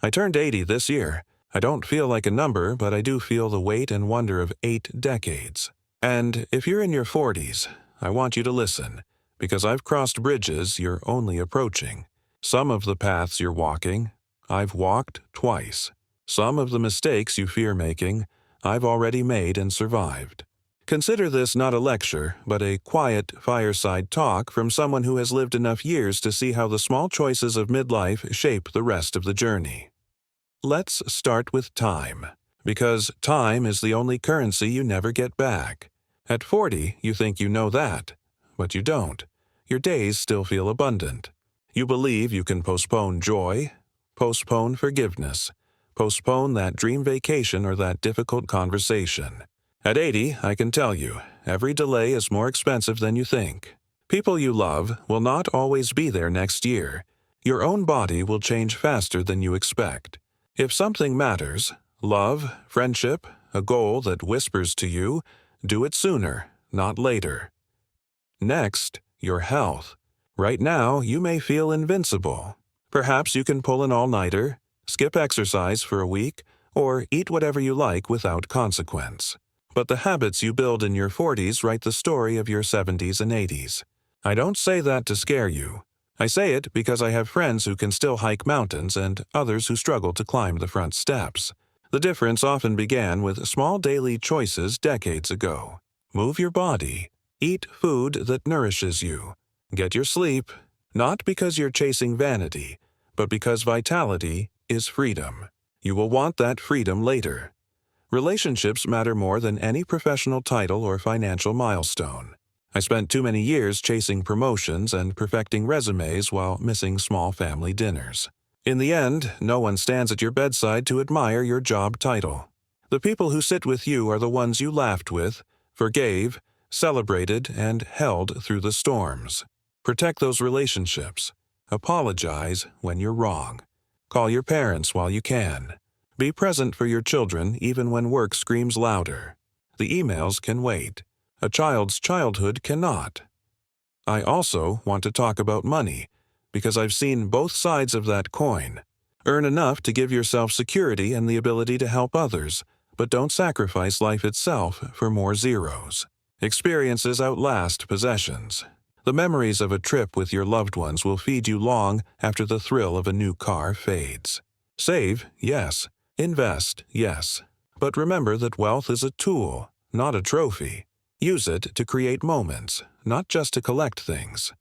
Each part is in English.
I turned 80 this year. I don't feel like a number, but I do feel the weight and wonder of 8 decades. And if you're in your 40s, I want you to listen, because I've crossed bridges you're only approaching. Some of the paths you're walking, I've walked twice. Some of the mistakes you fear making, I've already made and survived. Consider this not a lecture, but a quiet fireside talk from someone who has lived enough years to see how the small choices of midlife shape the rest of the journey. Let's start with time, because time is the only currency you never get back. At 40, you think you know that, but you don't. Your days still feel abundant. You believe you can postpone joy, postpone forgiveness, postpone that dream vacation or that difficult conversation. At 80, I can tell you, every delay is more expensive than you think. People you love will not always be there next year. Your own body will change faster than you expect. If something matters, love, friendship, a goal that whispers to you, do it sooner, not later. Next, your health. Right now, you may feel invincible. Perhaps you can pull an all-nighter, skip exercise for a week, or eat whatever you like without consequence. But the habits you build in your 40s write the story of your 70s and 80s. I don't say that to scare you. I say it because I have friends who can still hike mountains and others who struggle to climb the front steps. The difference often began with small daily choices decades ago. Move your body. Eat food that nourishes you. Get your sleep, not because you're chasing vanity, but because vitality is freedom. You will want that freedom later. Relationships matter more than any professional title or financial milestone. I spent too many years chasing promotions and perfecting resumes while missing small family dinners. In the end, no one stands at your bedside to admire your job title. The people who sit with you are the ones you laughed with, forgave, celebrated, and held through the storms. Protect those relationships. Apologize when you're wrong. Call your parents while you can. Be present for your children even when work screams louder. The emails can wait. A child's childhood cannot. I also want to talk about money, because I've seen both sides of that coin. Earn enough to give yourself security and the ability to help others, but don't sacrifice life itself for more zeros. Experiences outlast possessions. The memories of a trip with your loved ones will feed you long after the thrill of a new car fades. Save, yes. Invest, yes. But remember that wealth is a tool, not a trophy. Use it to create moments, not just to collect things.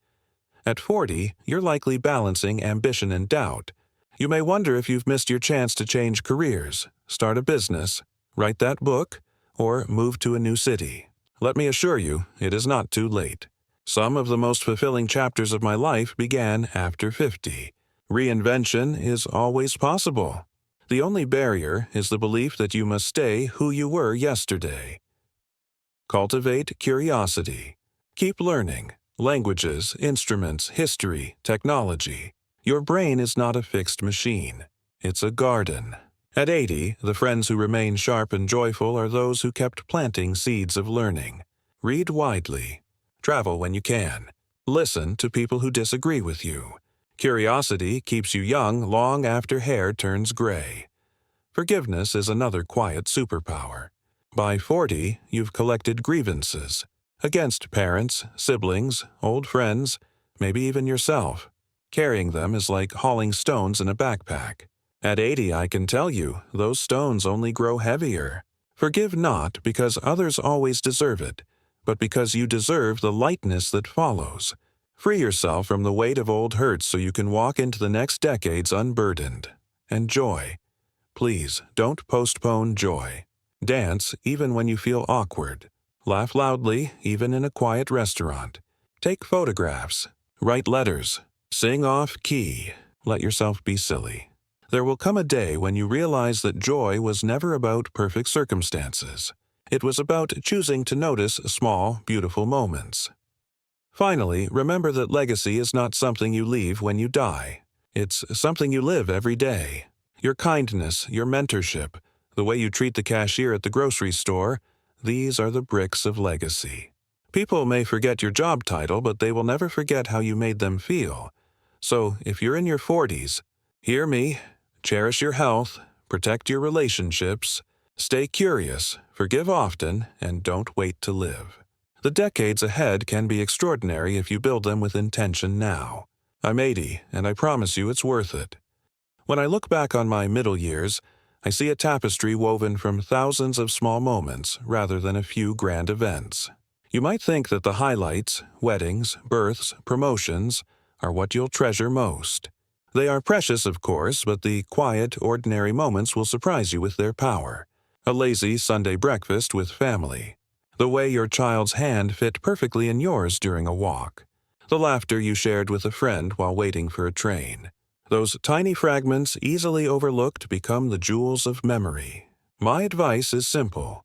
At 40, you're likely balancing ambition and doubt. You may wonder if you've missed your chance to change careers, start a business, write that book, or move to a new city. Let me assure you, it is not too late. Some of the most fulfilling chapters of my life began after 50. Reinvention is always possible. The only barrier is the belief that you must stay who you were yesterday. Cultivate curiosity. Keep learning. Languages, instruments, history, technology. Your brain is not a fixed machine. It's a garden. At 80, the friends who remain sharp and joyful are those who kept planting seeds of learning. Read widely. Travel when you can. Listen to people who disagree with you. Curiosity keeps you young long after hair turns gray. Forgiveness is another quiet superpower. By 40, you've collected grievances against parents, siblings, old friends, maybe even yourself. Carrying them is like hauling stones in a backpack. At 80, I can tell you, those stones only grow heavier. Forgive not because others always deserve it, but because you deserve the lightness that follows. Free yourself from the weight of old hurts so you can walk into the next decades unburdened. And joy. Please, don't postpone joy. Dance even when you feel awkward. Laugh loudly even in a quiet restaurant. Take photographs. Write letters. Sing off key. Let yourself be silly. There will come a day when you realize that joy was never about perfect circumstances. It was about choosing to notice small, beautiful moments. Finally, remember that legacy is not something you leave when you die. It's something you live every day. Your kindness, your mentorship, the way you treat the cashier at the grocery store, these are the bricks of legacy. People may forget your job title, but they will never forget how you made them feel. So, if you're in your 40s, hear me, Cherish your health, protect your relationships, stay curious, forgive often, and don't wait to live. The decades ahead can be extraordinary if you build them with intention now. I'm 80, and I promise you it's worth it. When I look back on my middle years, I see a tapestry woven from thousands of small moments rather than a few grand events. You might think that the highlights, weddings, births, promotions, are what you'll treasure most. They are precious, of course, but the quiet, ordinary moments will surprise you with their power. A lazy Sunday breakfast with family. The way your child's hand fit perfectly in yours during a walk. The laughter you shared with a friend while waiting for a train. Those tiny fragments easily overlooked become the jewels of memory. My advice is simple.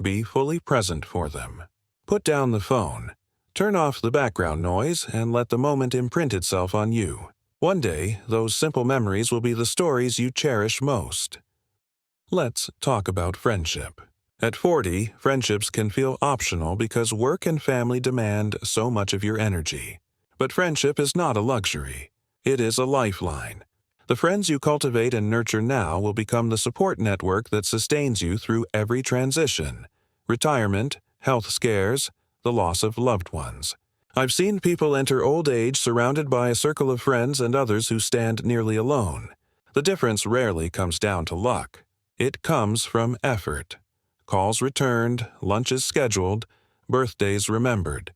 Be fully present for them. Put down the phone. Turn off the background noise and let the moment imprint itself on you. One day, those simple memories will be the stories you cherish most. Let's talk about friendship. At 40, friendships can feel optional because work and family demand so much of your energy. But friendship is not a luxury. It is a lifeline. The friends you cultivate and nurture now will become the support network that sustains you through every transition. Retirement, health scares, the loss of loved ones. I've seen people enter old age surrounded by a circle of friends and others who stand nearly alone. The difference rarely comes down to luck. It comes from effort. Calls returned, lunches scheduled, birthdays remembered,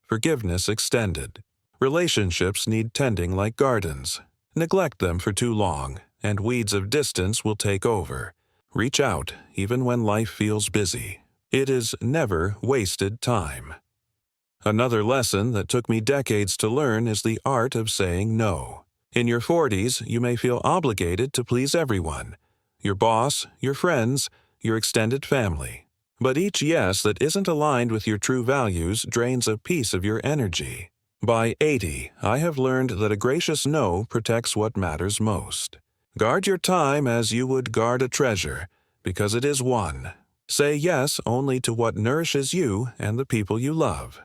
forgiveness extended. Relationships need tending like gardens. Neglect them for too long, and weeds of distance will take over. Reach out, even when life feels busy. It is never wasted time. Another lesson that took me decades to learn is the art of saying no. In your 40s, you may feel obligated to please everyone. Your boss, your friends, your extended family. But each yes that isn't aligned with your true values drains a piece of your energy. By 80, I have learned that a gracious no protects what matters most. Guard your time as you would guard a treasure, because it is one. Say yes only to what nourishes you and the people you love.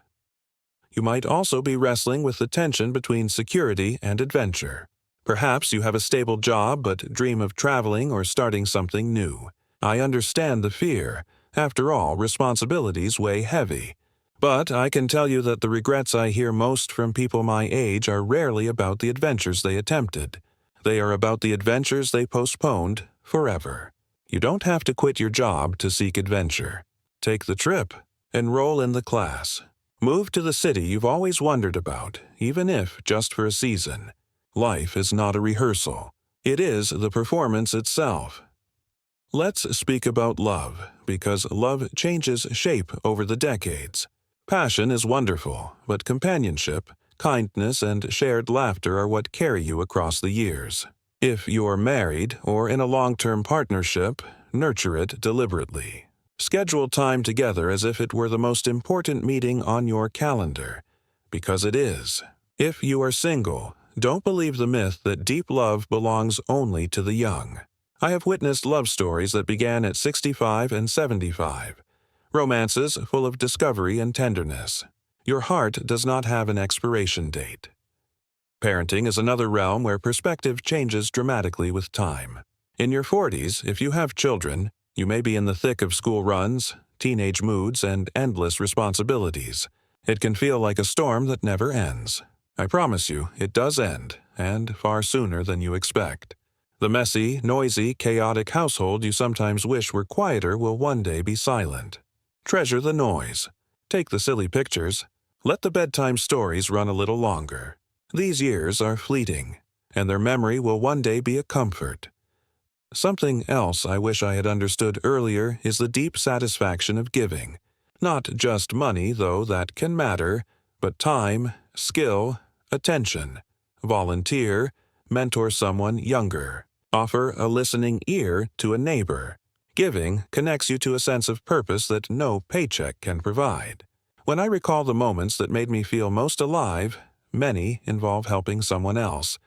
You might also be wrestling with the tension between security and adventure. Perhaps you have a stable job but dream of traveling or starting something new. I understand the fear. After all, responsibilities weigh heavy. But I can tell you that the regrets I hear most from people my age are rarely about the adventures they attempted. They are about the adventures they postponed forever. You don't have to quit your job to seek adventure. Take the trip. Enroll in the class. Move to the city you've always wondered about, even if just for a season. Life is not a rehearsal. It is the performance itself. Let's speak about love, because love changes shape over the decades. Passion is wonderful, but companionship, kindness, and shared laughter are what carry you across the years. If you're married or in a long-term partnership, nurture it deliberately. Schedule time together as if it were the most important meeting on your calendar, because it is. If you are single, don't believe the myth that deep love belongs only to the young. I have witnessed love stories that began at 65 and 75. Romances full of discovery and tenderness. Your heart does not have an expiration date. Parenting is another realm where perspective changes dramatically with time. In your 40s, if you have children, you may be in the thick of school runs, teenage moods, and endless responsibilities. It can feel like a storm that never ends. I promise you, it does end, and far sooner than you expect. The messy, noisy, chaotic household you sometimes wish were quieter will one day be silent. Treasure the noise. Take the silly pictures. Let the bedtime stories run a little longer. These years are fleeting, and their memory will one day be a comfort. Something else I wish I had understood earlier is the deep satisfaction of giving. Not just money, though that can matter, but time, skill, attention. Volunteer, mentor someone younger. Offer a listening ear to a neighbor. Giving connects you to a sense of purpose that no paycheck can provide. When I recall the moments that made me feel most alive, many involve helping someone else.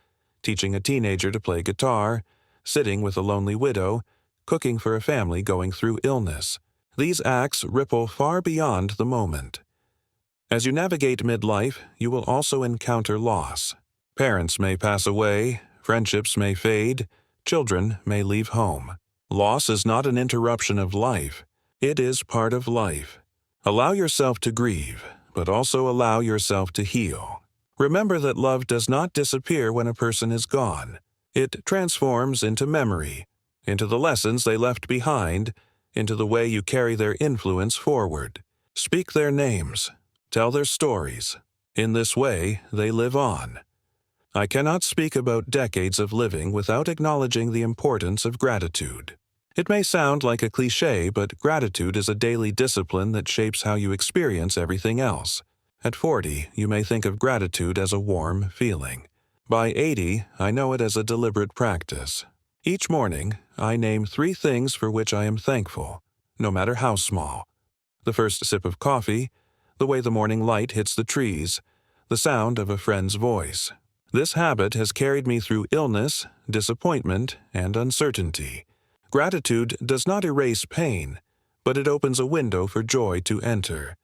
Teaching a teenager to play guitar, sitting with a lonely widow, cooking for a family going through illness. These acts ripple far beyond the moment. As you navigate midlife, you will also encounter loss. Parents may pass away, friendships may fade, Children may leave home. Loss is not an interruption of life. It is part of life. Allow yourself to grieve, but also allow yourself to heal. Remember that love does not disappear when a person is gone. It transforms into memory, into the lessons they left behind, into the way you carry their influence forward. Speak their names. Tell their stories. In this way, they live on. I cannot speak about decades of living without acknowledging the importance of gratitude. It may sound like a cliché, but gratitude is a daily discipline that shapes how you experience everything else. At 40, you may think of gratitude as a warm feeling. By 80, I know it as a deliberate practice. Each morning, I name 3 things for which I am thankful, no matter how small. The first sip of coffee, the way the morning light hits the trees, the sound of a friend's voice. This habit has carried me through illness, disappointment, and uncertainty. Gratitude does not erase pain, but it opens a window for joy to enter.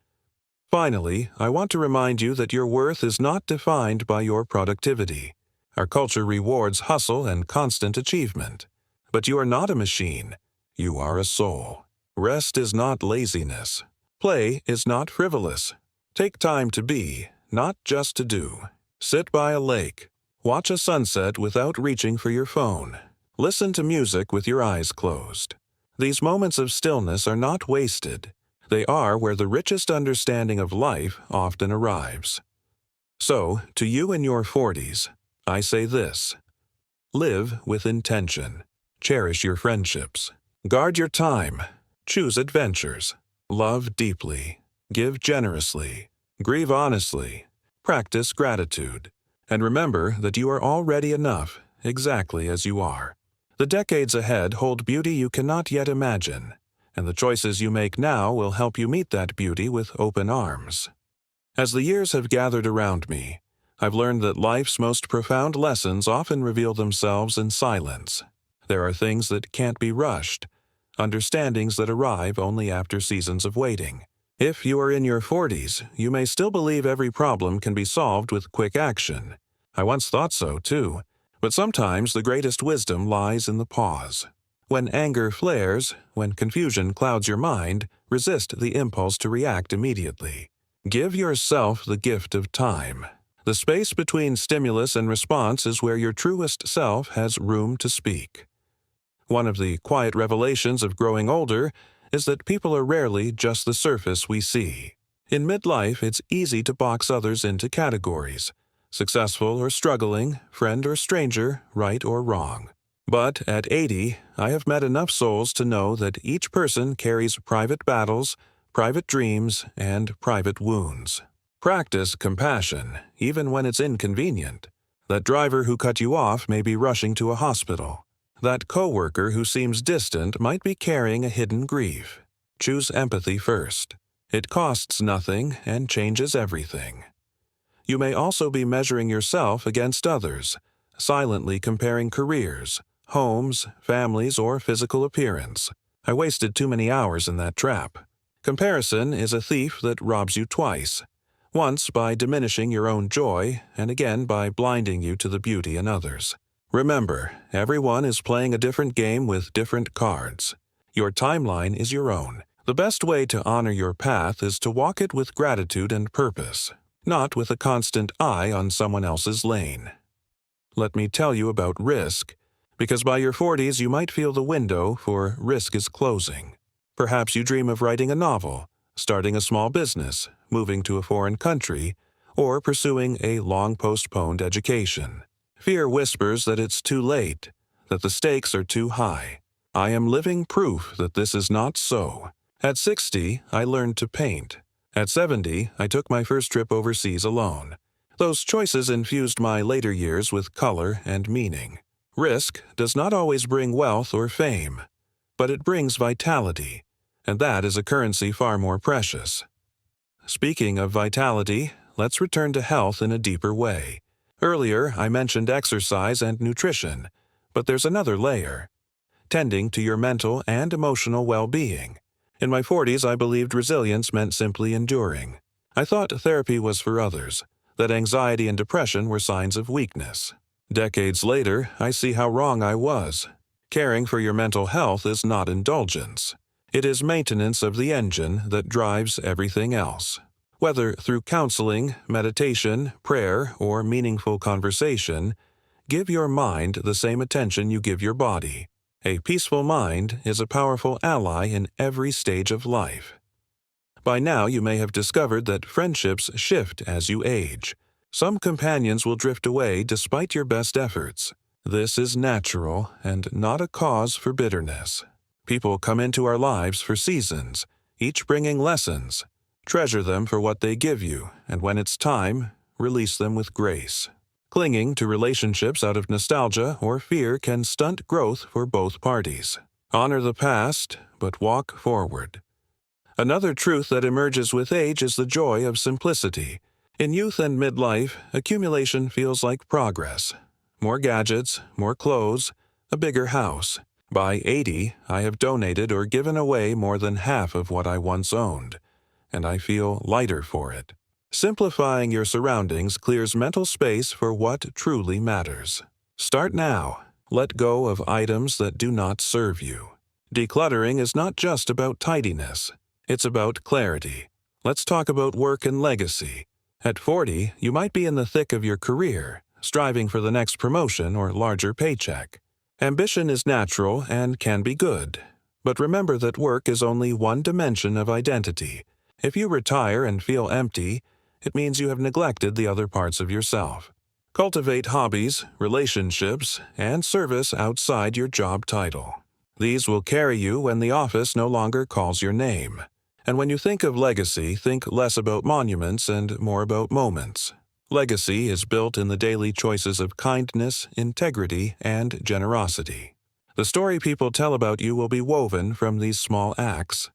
Finally, I want to remind you that your worth is not defined by your productivity. Our culture rewards hustle and constant achievement. But you are not a machine. You are a soul. Rest is not laziness. Play is not frivolous. Take time to be, not just to do. Sit by a lake. Watch a sunset without reaching for your phone. Listen to music with your eyes closed. These moments of stillness are not wasted. They are where the richest understanding of life often arrives. So, to you in your 40s, I say this: live with intention. Cherish your friendships. Guard your time. Choose adventures. Love deeply. Give generously. Grieve honestly. Practice gratitude. And remember that you are already enough, exactly as you are. The decades ahead hold beauty you cannot yet imagine, and the choices you make now will help you meet that beauty with open arms. As the years have gathered around me, I've learned that life's most profound lessons often reveal themselves in silence. There are things that can't be rushed, understandings that arrive only after seasons of waiting. If you are in your 40s, you may still believe every problem can be solved with quick action. I once thought so, too. But sometimes the greatest wisdom lies in the pause. When anger flares, when confusion clouds your mind, resist the impulse to react immediately. Give yourself the gift of time. The space between stimulus and response is where your truest self has room to speak. One of the quiet revelations of growing older is that people are rarely just the surface we see. In midlife, it's easy to box others into categories: successful or struggling, friend or stranger, right or wrong. But at 80, I have met enough souls to know that each person carries private battles, private dreams, and private wounds. Practice compassion, even when it's inconvenient. That driver who cut you off may be rushing to a hospital. That coworker who seems distant might be carrying a hidden grief. Choose empathy first. It costs nothing and changes everything. You may also be measuring yourself against others, silently comparing careers, homes, families, or physical appearance. I wasted too many hours in that trap. Comparison is a thief that robs you twice, once by diminishing your own joy, and again by blinding you to the beauty in others. Remember, everyone is playing a different game with different cards. Your timeline is your own. The best way to honor your path is to walk it with gratitude and purpose, not with a constant eye on someone else's lane. Let me tell you about risk, because by your 40s you might feel the window for risk is closing. Perhaps you dream of writing a novel, starting a small business, moving to a foreign country, or pursuing a long-postponed education. Fear whispers that it's too late, that the stakes are too high. I am living proof that this is not so. At 60, I learned to paint. At 70, I took my first trip overseas alone. Those choices infused my later years with color and meaning. Risk does not always bring wealth or fame, but it brings vitality, and that is a currency far more precious. Speaking of vitality, let's return to health in a deeper way. Earlier, I mentioned exercise and nutrition, but there's another layer: tending to your mental and emotional well-being. In my 40s, I believed resilience meant simply enduring. I thought therapy was for others, that anxiety and depression were signs of weakness. Decades later, I see how wrong I was. Caring for your mental health is not indulgence. It is maintenance of the engine that drives everything else. Whether through counseling, meditation, prayer, or meaningful conversation, give your mind the same attention you give your body. A peaceful mind is a powerful ally in every stage of life. By now, you may have discovered that friendships shift as you age. Some companions will drift away despite your best efforts. This is natural and not a cause for bitterness. People come into our lives for seasons, each bringing lessons. Treasure them for what they give you, and when it's time, release them with grace. Clinging to relationships out of nostalgia or fear can stunt growth for both parties. Honor the past, but walk forward. Another truth that emerges with age is the joy of simplicity. In youth and midlife, accumulation feels like progress. More gadgets, more clothes, a bigger house. By 80, I have donated or given away more than half of what I once owned, and I feel lighter for it. Simplifying your surroundings clears mental space for what truly matters. Start now. Let go of items that do not serve you. Decluttering is not just about tidiness. It's about clarity. Let's talk about work and legacy. At 40, you might be in the thick of your career, striving for the next promotion or larger paycheck. Ambition is natural and can be good. But remember that work is only one dimension of identity. If you retire and feel empty, it means you have neglected the other parts of yourself. Cultivate hobbies, relationships, and service outside your job title. These will carry you when the office no longer calls your name. And when you think of legacy, think less about monuments and more about moments. Legacy is built in the daily choices of kindness, integrity, and generosity. The story people tell about you will be woven from these small acts.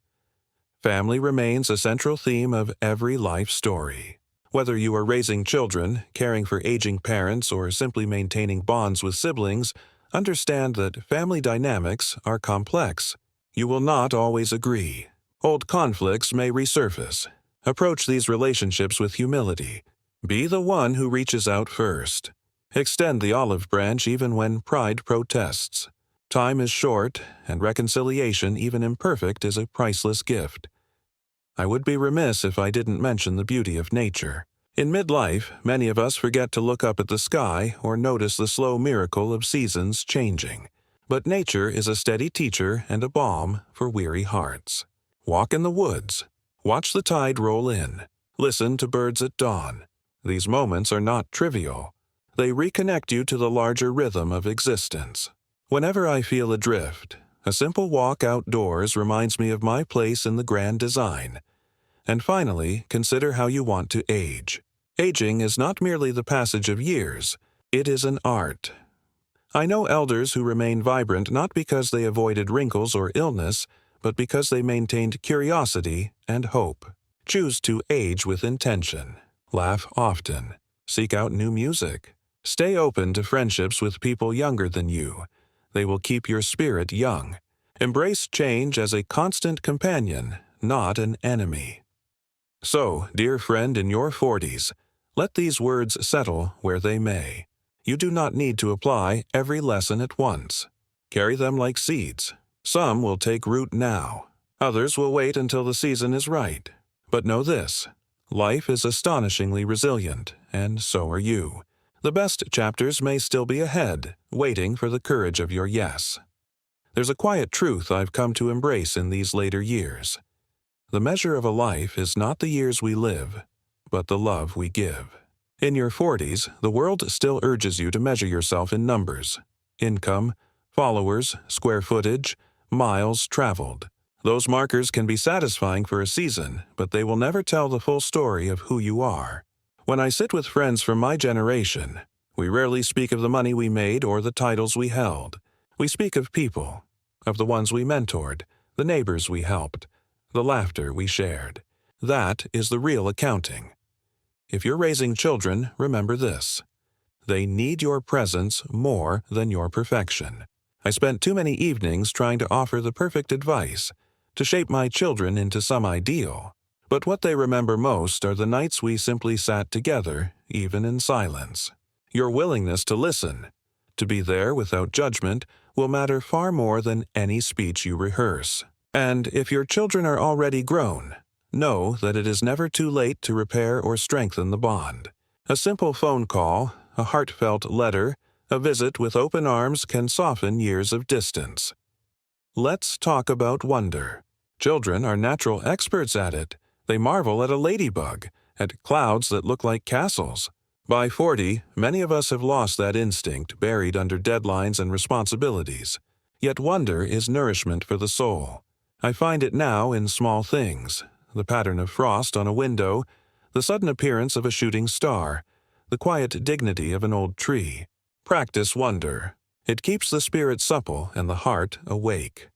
Family remains a central theme of every life story. Whether you are raising children, caring for aging parents, or simply maintaining bonds with siblings, understand that family dynamics are complex. You will not always agree. Old conflicts may resurface. Approach these relationships with humility. Be the one who reaches out first. Extend the olive branch even when pride protests. Time is short, and reconciliation, even imperfect, is a priceless gift. I would be remiss if I didn't mention the beauty of nature. In midlife, many of us forget to look up at the sky or notice the slow miracle of seasons changing. But nature is a steady teacher and a balm for weary hearts. Walk in the woods. Watch the tide roll in. Listen to birds at dawn. These moments are not trivial. They reconnect you to the larger rhythm of existence. Whenever I feel adrift, a simple walk outdoors reminds me of my place in the grand design. And finally, consider how you want to age. Aging is not merely the passage of years. It is an art. I know elders who remain vibrant not because they avoided wrinkles or illness, but because they maintained curiosity and hope. Choose to age with intention. Laugh often. Seek out new music. Stay open to friendships with people younger than you. They will keep your spirit young. Embrace change as a constant companion, not an enemy. So, dear friend in your 40s, let these words settle where they may. You do not need to apply every lesson at once. Carry them like seeds. Some will take root now. Others will wait until the season is right. But know this, life is astonishingly resilient, and so are you. The best chapters may still be ahead, waiting for the courage of your yes. There's a quiet truth I've come to embrace in these later years. The measure of a life is not the years we live, but the love we give. In your 40s, the world still urges you to measure yourself in numbers. Income, followers, square footage, miles traveled. Those markers can be satisfying for a season, but they will never tell the full story of who you are. When I sit with friends from my generation, we rarely speak of the money we made or the titles we held. We speak of people, of the ones we mentored, the neighbors we helped, the laughter we shared. That is the real accounting. If you're raising children, remember this. They need your presence more than your perfection. I spent too many evenings trying to offer the perfect advice, to shape my children into some ideal. But what they remember most are the nights we simply sat together, even in silence. your willingness to listen. To be there without judgment will matter far more than any speech you rehearse. And if your children are already grown, know that it is never too late to repair or strengthen the bond. A simple phone call, a heartfelt letter, a visit with open arms can soften years of distance. Let's talk about wonder. Children are natural experts at it. They marvel at a ladybug, at clouds that look like castles. By 40, many of us have lost that instinct buried under deadlines and responsibilities. Yet wonder is nourishment for the soul. I find it now in small things: the pattern of frost on a window, the sudden appearance of a shooting star, the quiet dignity of an old tree. Practice wonder. It keeps the spirit supple and the heart awake.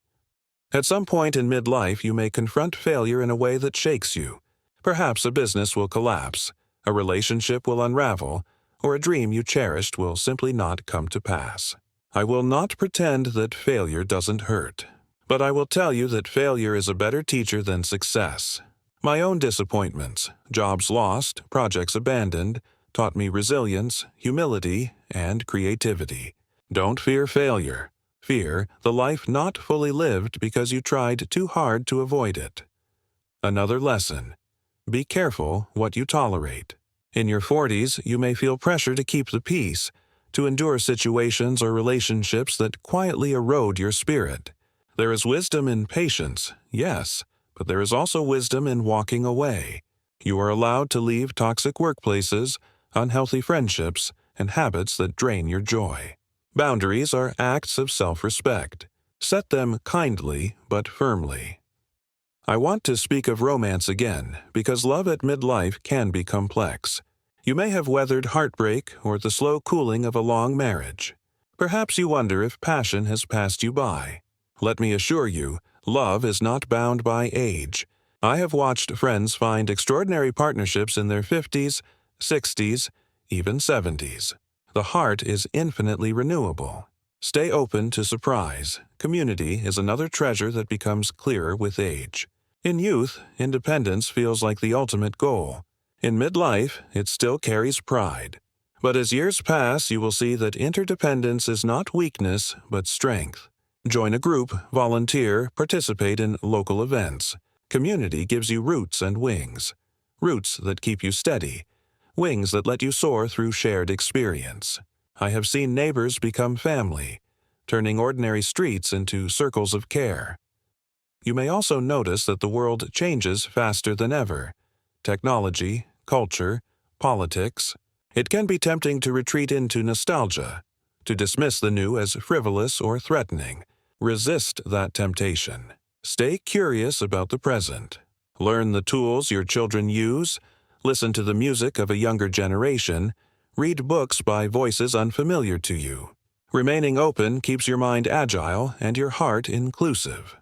At some point in midlife, you may confront failure in a way that shakes you. Perhaps a business will collapse, a relationship will unravel, or a dream you cherished will simply not come to pass. I will not pretend that failure doesn't hurt, but I will tell you that failure is a better teacher than success. My own disappointments, jobs lost, projects abandoned, taught me resilience, humility, and creativity. Don't fear failure. Fear the life not fully lived because you tried too hard to avoid it. Another lesson: be careful what you tolerate. In your 40s, you may feel pressure to keep the peace, to endure situations or relationships that quietly erode your spirit. There is wisdom in patience, yes, but there is also wisdom in walking away. You are allowed to leave toxic workplaces, unhealthy friendships, and habits that drain your joy. Boundaries are acts of self-respect. Set them kindly but firmly. I want to speak of romance again, because love at midlife can be complex. You may have weathered heartbreak or the slow cooling of a long marriage. Perhaps you wonder if passion has passed you by. Let me assure you, love is not bound by age. I have watched friends find extraordinary partnerships in their 50s, 60s, even 70s. The heart is infinitely renewable. Stay open to surprise. Community is another treasure that becomes clearer with age. In youth, independence feels like the ultimate goal. In midlife, it still carries pride. But as years pass, you will see that interdependence is not weakness, but strength. Join a group, volunteer, participate in local events. Community gives you roots and wings. Roots that keep you steady. Wings that let you soar through shared experience. I have seen neighbors become family, turning ordinary streets into circles of care. You may also notice that the world changes faster than ever. Technology, culture, politics. It can be tempting to retreat into nostalgia, to dismiss the new as frivolous or threatening. Resist that temptation. Stay curious about the present. Learn the tools your children use. Listen to the music of a younger generation. Read books by voices unfamiliar to you. Remaining open keeps your mind agile and your heart inclusive.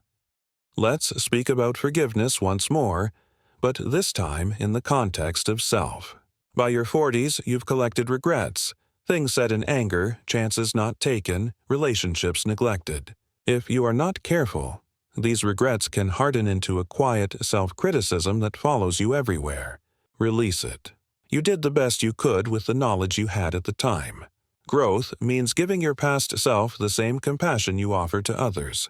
Let's speak about forgiveness once more, but this time in the context of self. By your 40s, you've collected regrets, things said in anger, chances not taken, relationships neglected. If you are not careful, these regrets can harden into a quiet self-criticism that follows you everywhere. Release it. You did the best you could with the knowledge you had at the time. Growth means giving your past self the same compassion you offer to others.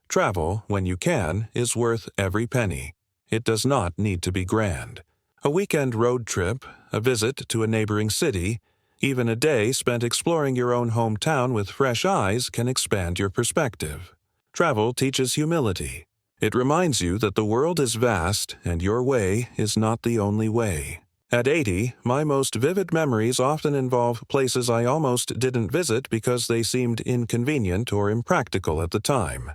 Travel, when you can, is worth every penny. It does not need to be grand. A weekend road trip, a visit to a neighboring city, even a day spent exploring your own hometown with fresh eyes can expand your perspective. Travel teaches humility. It reminds you that the world is vast and your way is not the only way. At 80, my most vivid memories often involve places I almost didn't visit because they seemed inconvenient or impractical at the time.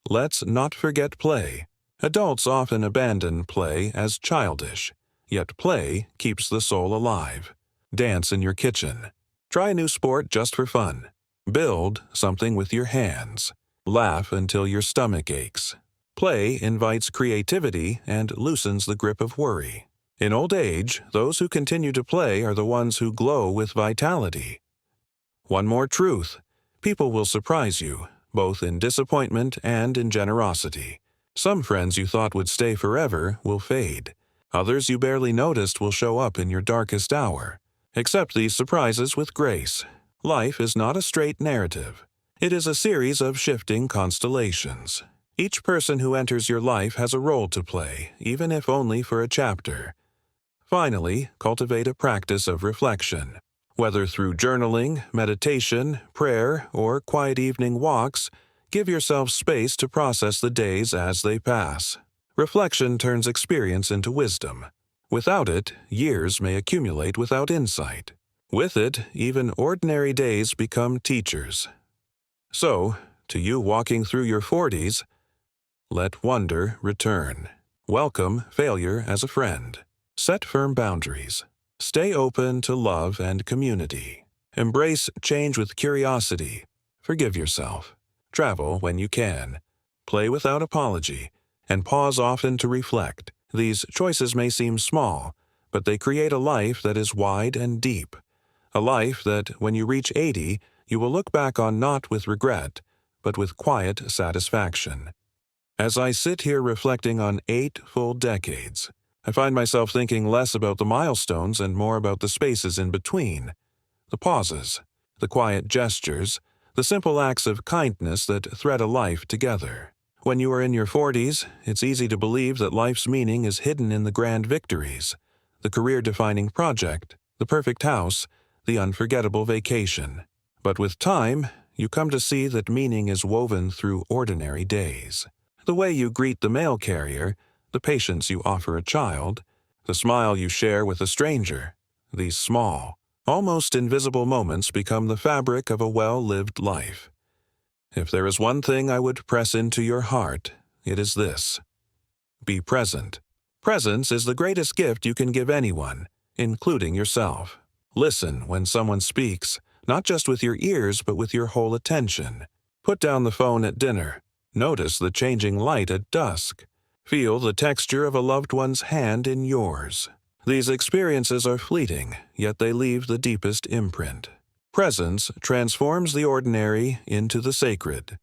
Let's not forget play. Adults often abandon play as childish, yet play keeps the soul alive. Dance in your kitchen. Try a new sport just for fun. Build something with your hands. Laugh until your stomach aches. Play invites creativity and loosens the grip of worry. In old age, those who continue to play are the ones who glow with vitality. One more truth. People will surprise you, both in disappointment and in generosity. Some friends you thought would stay forever will fade. Others you barely noticed will show up in your darkest hour. Accept these surprises with grace. Life is not a straight narrative. It is a series of shifting constellations. Each person who enters your life has a role to play, even if only for a chapter. Finally, cultivate a practice of reflection. Whether through journaling, meditation, prayer, or quiet evening walks, give yourself space to process the days as they pass. Reflection turns experience into wisdom. Without it, years may accumulate without insight. With it, even ordinary days become teachers. So, to you walking through your 40s, let wonder return. Welcome failure as a friend. Set firm boundaries. Stay open to love and community. Embrace change with curiosity. Forgive yourself. Travel when you can. Play without apology. And pause often to reflect. These choices may seem small, but they create a life that is wide and deep. A life that, when you reach 80, you will look back on not with regret, but with quiet satisfaction. As I sit here reflecting on 8 full decades, I find myself thinking less about the milestones and more about the spaces in between, the pauses, the quiet gestures, the simple acts of kindness that thread a life together. When you are in your 40s, it's easy to believe that life's meaning is hidden in the grand victories, the career-defining project, the perfect house, the unforgettable vacation. But with time, you come to see that meaning is woven through ordinary days. The way you greet the mail carrier, the patience you offer a child, the smile you share with a stranger. These small, almost invisible moments become the fabric of a well-lived life. If there is one thing I would press into your heart, it is this. Be present. Presence is the greatest gift you can give anyone, including yourself. Listen when someone speaks, not just with your ears but with your whole attention. Put down the phone at dinner. Notice the changing light at dusk. Feel the texture of a loved one's hand in yours. These experiences are fleeting, yet they leave the deepest imprint. Presence transforms the ordinary into the sacred.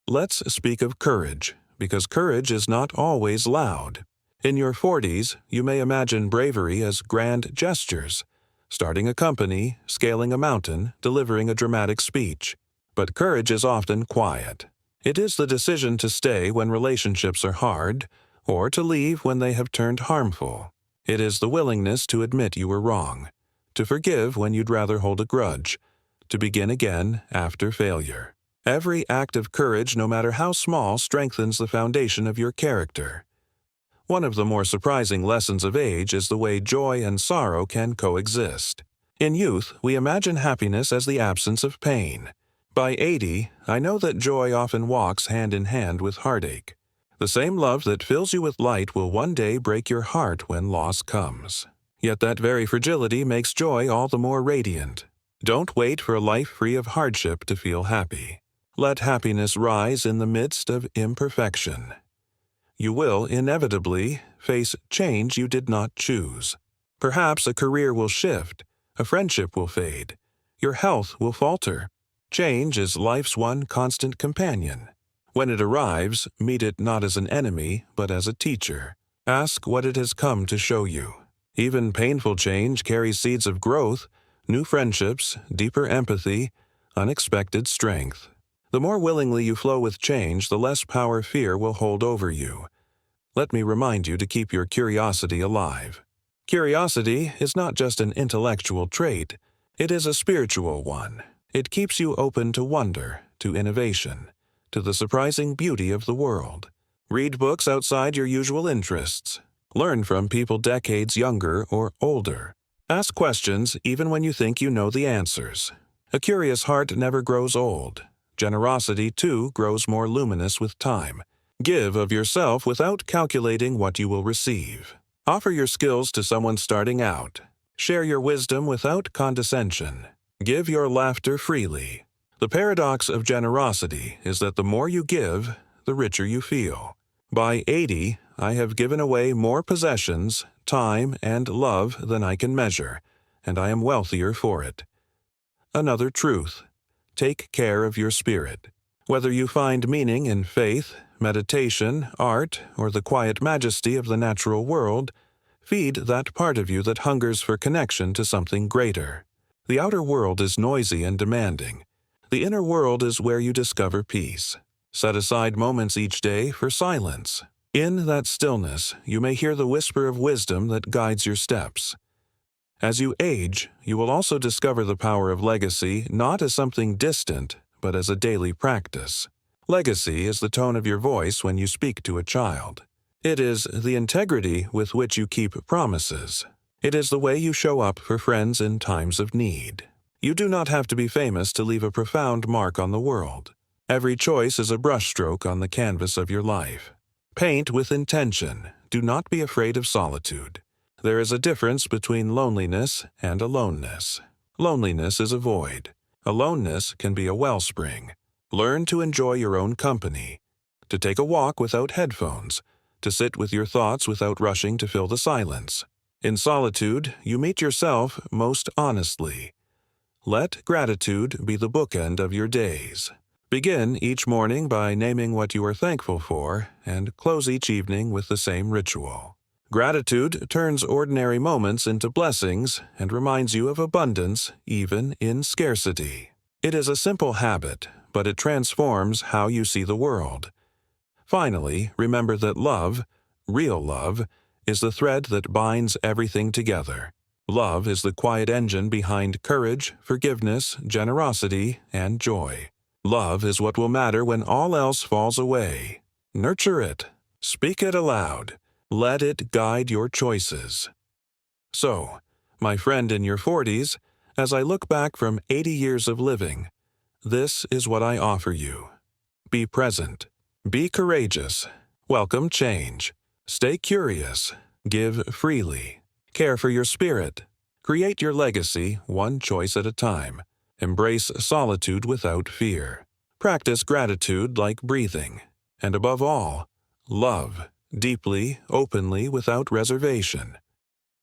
Let's speak of courage, because courage is not always loud. In your 40s, you may imagine bravery as grand gestures, starting a company, scaling a mountain, delivering a dramatic speech. But courage is often quiet. It is the decision to stay when relationships are hard, or to leave when they have turned harmful. It is the willingness to admit you were wrong, to forgive when you'd rather hold a grudge, to begin again after failure. Every act of courage, no matter how small, strengthens the foundation of your character. One of the more surprising lessons of age is the way joy and sorrow can coexist. In youth, we imagine happiness as the absence of pain. By 80, I know that joy often walks hand in hand with heartache. The same love that fills you with light will one day break your heart when loss comes. Yet that very fragility makes joy all the more radiant. Don't wait for a life free of hardship to feel happy. Let happiness rise in the midst of imperfection. You will inevitably face change you did not choose. Perhaps a career will shift, a friendship will fade, your health will falter. Change is life's one constant companion. When it arrives, meet it not as an enemy, but as a teacher. Ask what it has come to show you. Even painful change carries seeds of growth, new friendships, deeper empathy, unexpected strength. The more willingly you flow with change, the less power fear will hold over you. Let me remind you to keep your curiosity alive. Curiosity is not just an intellectual trait, it is a spiritual one. It keeps you open to wonder, to innovation, to the surprising beauty of the world. Read books outside your usual interests. Learn from people decades younger or older. Ask questions even when you think you know the answers. A curious heart never grows old. Generosity, too, grows more luminous with time. Give of yourself without calculating what you will receive. Offer your skills to someone starting out. Share your wisdom without condescension. Give your laughter freely. The paradox of generosity is that the more you give, the richer you feel. By 80, I have given away more possessions, time, and love than I can measure, and I am wealthier for it. Another truth. Take care of your spirit. Whether you find meaning in faith, meditation, art, or the quiet majesty of the natural world, Feed that part of you that hungers for connection to something greater. The outer world is noisy and demanding. The inner world is where you discover peace. Set aside moments each day for silence. In that stillness, you may hear the whisper of wisdom that guides your steps. As you age, you will also discover the power of legacy not as something distant, but as a daily practice. Legacy is the tone of your voice when you speak to a child. It is the integrity with which you keep promises. It is the way you show up for friends in times of need. You do not have to be famous to leave a profound mark on the world. Every choice is a brushstroke on the canvas of your life. Paint with intention. Do not be afraid of solitude. There is a difference between loneliness and aloneness. Loneliness is a void. Aloneness can be a wellspring. Learn to enjoy your own company. To take a walk without headphones. To sit with your thoughts without rushing to fill the silence. In solitude, you meet yourself most honestly. Let gratitude be the bookend of your days. Begin each morning by naming what you are thankful for, and close each evening with the same ritual. Gratitude turns ordinary moments into blessings and reminds you of abundance even in scarcity. It is a simple habit, but it transforms how you see the world. Finally, remember that love, real love, is the thread that binds everything together. Love is the quiet engine behind courage, forgiveness, generosity, and joy. Love is what will matter when all else falls away. Nurture it. Speak it aloud. Let it guide your choices. So, my friend in your 40s, as I look back from 80 years of living, this is what I offer you. Be present. Be courageous. Welcome change. Stay curious. Give freely. Care for your spirit. Create your legacy one choice at a time. Embrace solitude without fear. Practice gratitude like breathing. And above all, love, deeply, openly, without reservation.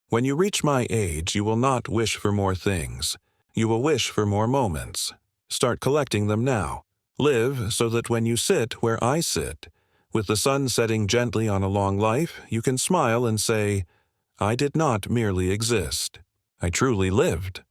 When you reach my age, you will not wish for more things. You will wish for more moments. Start collecting them now. Live so that when you sit where I sit, with the sun setting gently on a long life, you can smile and say, I did not merely exist. I truly lived.